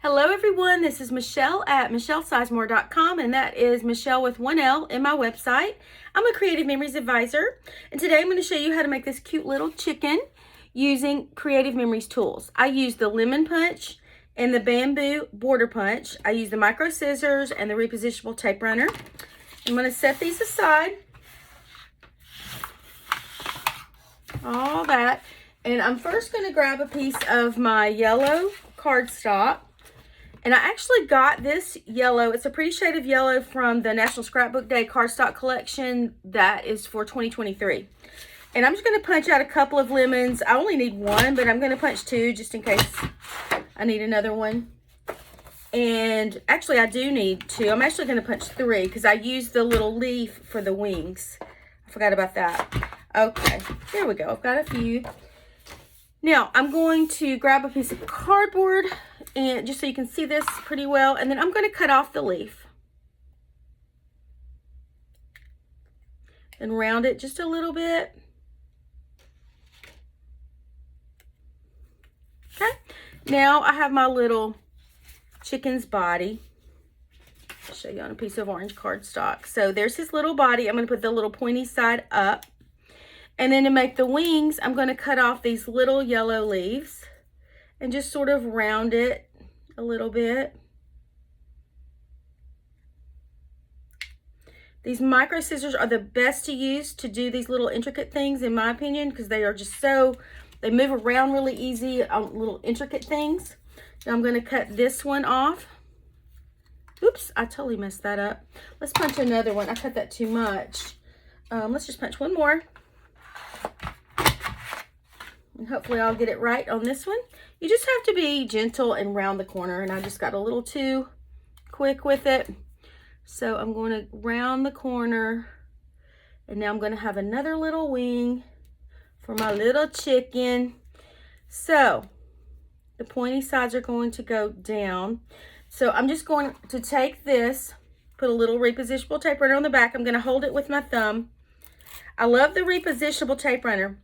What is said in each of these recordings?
Hello everyone, this is Michelle at michellesizemore.com, and that is Michelle with one L in my website. I'm a Creative Memories advisor, and today I'm going to show you how to make this cute little chicken using Creative Memories tools. I use the lemon punch and the bamboo border punch. I use the micro scissors and the repositionable tape runner. I'm going to set these aside. All that. And I'm first going to grab a piece of my yellow cardstock. And I actually got this yellow. It's a pretty shade of yellow from the National Scrapbook Day cardstock collection that is for 2023. And I'm just going to punch out a couple of lemons. I only need one, but I'm going to punch two just in case I need another one. And actually I do need two. I'm actually going to punch three because I used the little leaf for the wings. I forgot about that. Okay, there we go. I've got a few. Now I'm going to grab a piece of cardboard, and just so you can see this pretty well, and then I'm going to cut off the leaf and round it just a little bit. Okay, now I have my little chicken's body. I'll show you on a piece of orange cardstock. So there's his little body. I'm going to put the little pointy side up. And then to make the wings, I'm going to cut off these little yellow leaves and just sort of round it a little bit. These micro scissors are the best to use to do these little intricate things, in my opinion, because they are just they move around really easy on little intricate things. Now I'm going to cut this one off. Oops, I totally messed that up. Let's punch another one. I cut that too much. Let's just punch one more. And hopefully I'll get it right on this one. You just have to be gentle and round the corner, and I just got a little too quick with it. So I'm going to round the corner, and now I'm going to have another little wing for my little chicken. So the pointy sides are going to go down. So I'm just going to take this, put a little repositionable tape runner on the back. I'm going to hold it with my thumb. I love the repositionable tape runner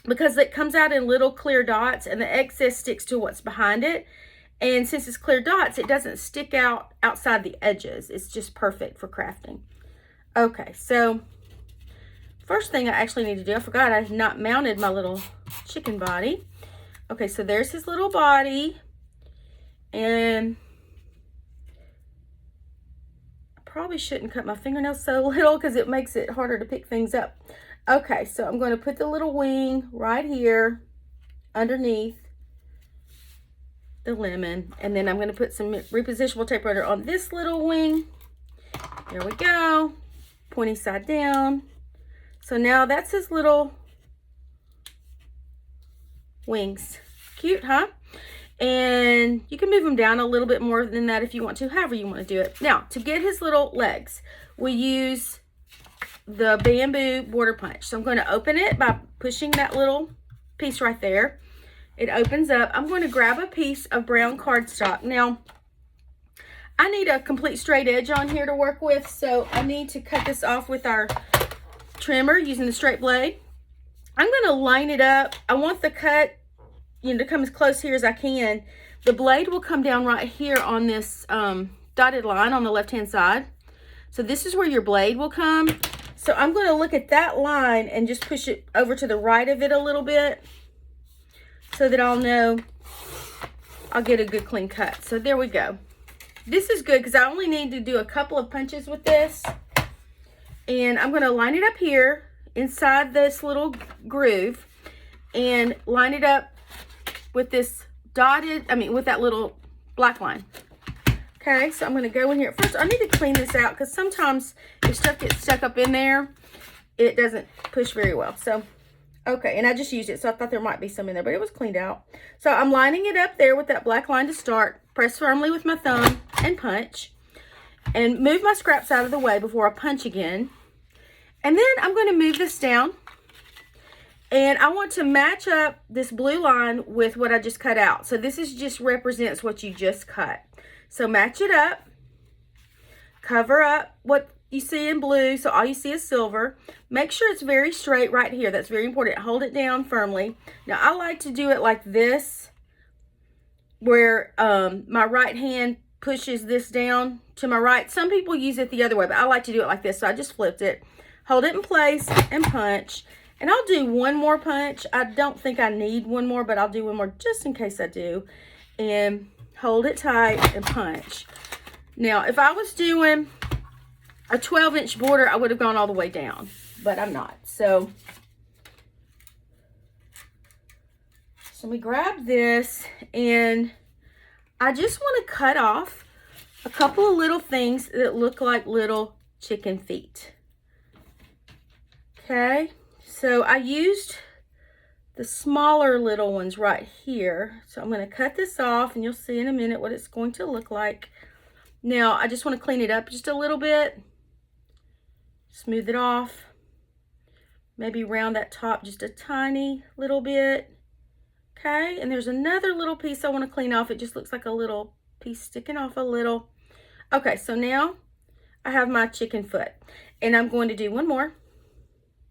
because it comes out in little clear dots, and the excess sticks to what's behind it. And since it's clear dots, it doesn't stick out outside the edges. It's just perfect for crafting. Okay, so first thing I actually need to do, I forgot I had not mounted my little chicken body. Okay, so there's his little body, and probably shouldn't cut my fingernails so little because it makes it harder to pick things up. Okay, so I'm going to put the little wing right here underneath the lemon, and then I'm going to put some repositionable tape runner on this little wing. There we go. Pointy side down. So now that's his little wings. Cute, huh? And you can move them down a little bit more than that if you want to, however you want to do it. Now, to get his little legs, we use the bamboo border punch. So I'm going to open it by pushing that little piece right there. It opens up. I'm going to grab a piece of brown cardstock. Now, I need a complete straight edge on here to work with, so I need to cut this off with our trimmer using the straight blade. I'm going to line it up. I want the cut to come as close here as I can. The blade will come down right here on this dotted line on the left-hand side. So this is where your blade will come. So I'm going to look at that line and just push it over to the right of it a little bit so that I'll know I'll get a good clean cut. So there we go. This is good because I only need to do a couple of punches with this. And I'm going to line it up here inside this little groove and line it up with this with that little black line. Okay, so I'm going to go in here. First, I need to clean this out because sometimes if stuff gets stuck up in there, it doesn't push very well. So, okay, and I just used it, so I thought there might be some in there, but it was cleaned out. So I'm lining it up there with that black line to start. Press firmly with my thumb and punch. And move my scraps out of the way before I punch again. And then I'm going to move this down. And I want to match up this blue line with what I just cut out. So this is just represents what you just cut. So match it up. Cover up what you see in blue, so all you see is silver. Make sure it's very straight right here. That's very important. Hold it down firmly. Now, I like to do it like this, where my right hand pushes this down to my right. Some people use it the other way, but I like to do it like this. So I just flipped it, hold it in place and punch. And I'll do one more punch. I don't think I need one more, but I'll do one more just in case I do. And hold it tight and punch. Now, if I was doing a 12-inch border, I would have gone all the way down, but I'm not. So we grab this, and I just want to cut off a couple of little things that look like little chicken feet. Okay, so I used the smaller little ones right here. So I'm going to cut this off, and you'll see in a minute what it's going to look like. Now, I just want to clean it up just a little bit. Smooth it off. Maybe round that top just a tiny little bit. Okay, and there's another little piece I want to clean off. It just looks like a little piece sticking off a little. Okay, so now I have my chicken foot, and I'm going to do one more.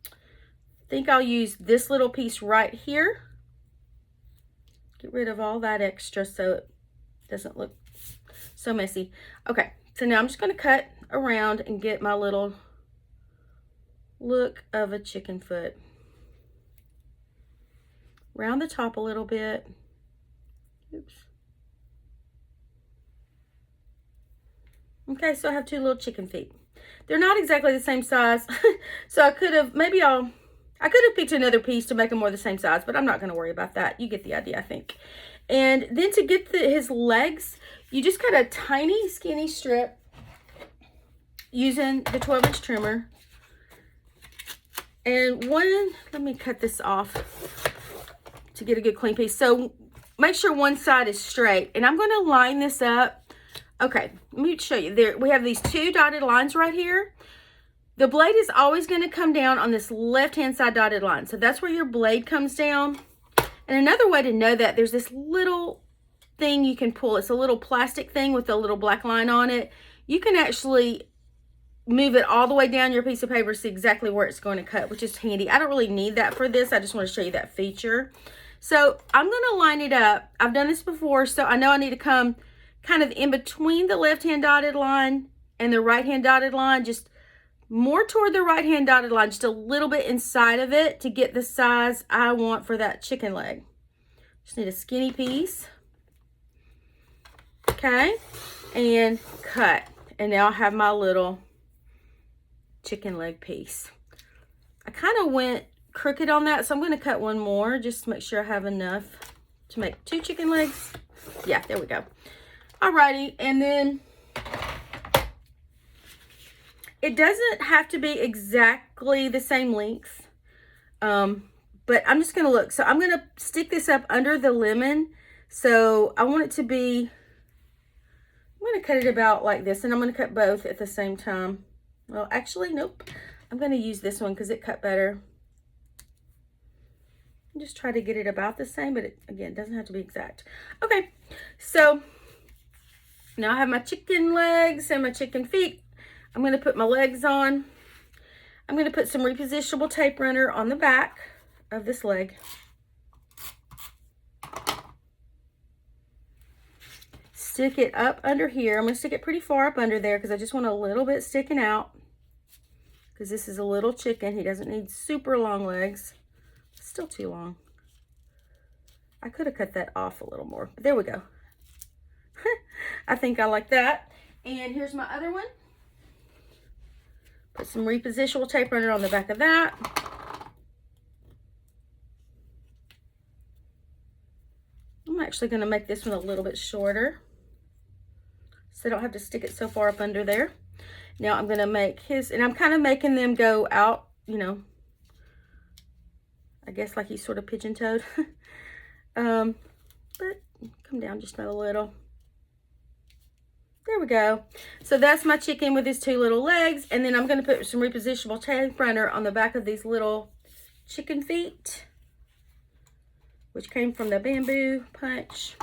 I think I'll use this little piece right here. Get rid of all that extra so it doesn't look so messy. Okay, so now I'm just going to cut around and get my little look of a chicken foot. Round the top a little bit. Oops. Okay, so I have two little chicken feet. They're not exactly the same size. So I could have, I could have picked another piece to make them more the same size, but I'm not going to worry about that. You get the idea, I think. And then to get his legs, you just cut a tiny skinny strip using the 12-inch trimmer. And let me cut this off to get a good clean piece. So make sure one side is straight, and I'm going to line this up. Okay, let me show you. There we have these two dotted lines right here. The blade is always going to come down on this left-hand side dotted line. So that's where your blade comes down. And another way to know that, there's this little thing you can pull. It's a little plastic thing with a little black line on it. You can actually move it all the way down your piece of paper, see exactly where it's going to cut, which is handy. I don't really need that for this. I just want to show you that feature. So I'm going to line it up. I've done this before, so I know I need to come kind of in between the left-hand dotted line and the right-hand dotted line, just more toward the right-hand dotted line, just a little bit inside of it to get the size I want for that chicken leg. Just need a skinny piece. Okay, and cut. And now I have my little chicken leg piece. I kind of went crooked on that, so I'm going to cut one more just to make sure I have enough to make two chicken legs. Yeah, there we go. Alrighty, and then it doesn't have to be exactly the same length, but I'm just going to look. So I'm going to stick this up under the lemon. So I want it to be, I'm going to cut it about like this, and I'm going to cut both at the same time. Well, actually, nope. I'm going to use this one because it cut better. Just try to get it about the same, but it, again, doesn't have to be exact. Okay, so now I have my chicken legs and my chicken feet. I'm going to put my legs on. I'm going to put some repositionable tape runner on the back of this leg. Stick it up under here. I'm going to stick it pretty far up under there because I just want a little bit sticking out, because this is a little chicken. He doesn't need super long legs. Still too long. I could have cut that off a little more, but there we go. I think I like that. And here's my other one. Put some repositionable tape runner on the back of that. I'm actually going to make this one a little bit shorter, so I don't have to stick it so far up under there. Now I'm going to make his, and I'm kind of making them go out, you know, I guess like he's sort of pigeon-toed. But come down just a little. There we go. So that's my chicken with his two little legs. And then I'm going to put some repositionable tape runner on the back of these little chicken feet, which came from the bamboo punch.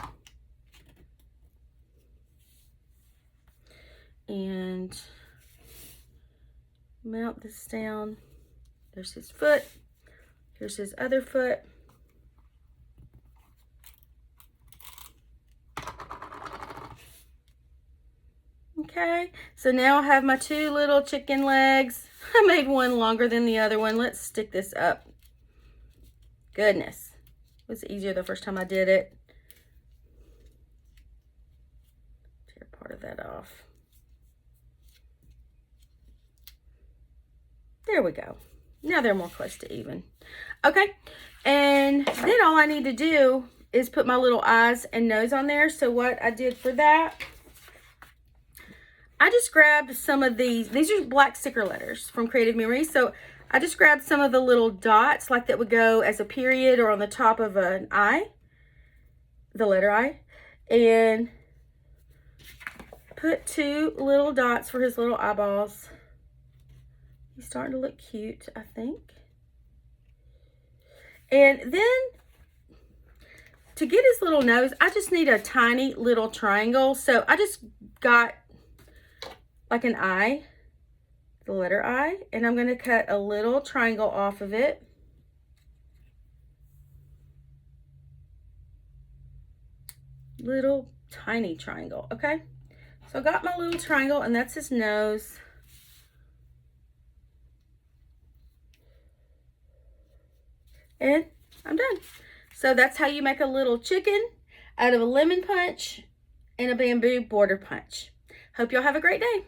And mount this down. There's his foot. Here's his other foot. Okay, so now I have my 2 little chicken legs. I made one longer than the other one. Let's stick this up. Goodness, it was easier the first time I did it. Tear part of that off. There we go. Now they're more close to even. Okay, and then all I need to do is put my little eyes and nose on there. So what I did for that, I just grabbed some of these are black sticker letters from Creative Memories. So I just grabbed some of the little dots like that would go as a period or on the top of an I, the letter I, and put 2 little dots for his little eyeballs. He's starting to look cute, I think. And then to get his little nose, I just need a tiny little triangle. So I just got like an I, the letter I, and I'm going to cut a little triangle off of it. Little tiny triangle, okay? So I got my little triangle, and that's his nose. And I'm done. So that's how you make a little chicken out of a lemon punch and a bamboo border punch. Hope y'all have a great day.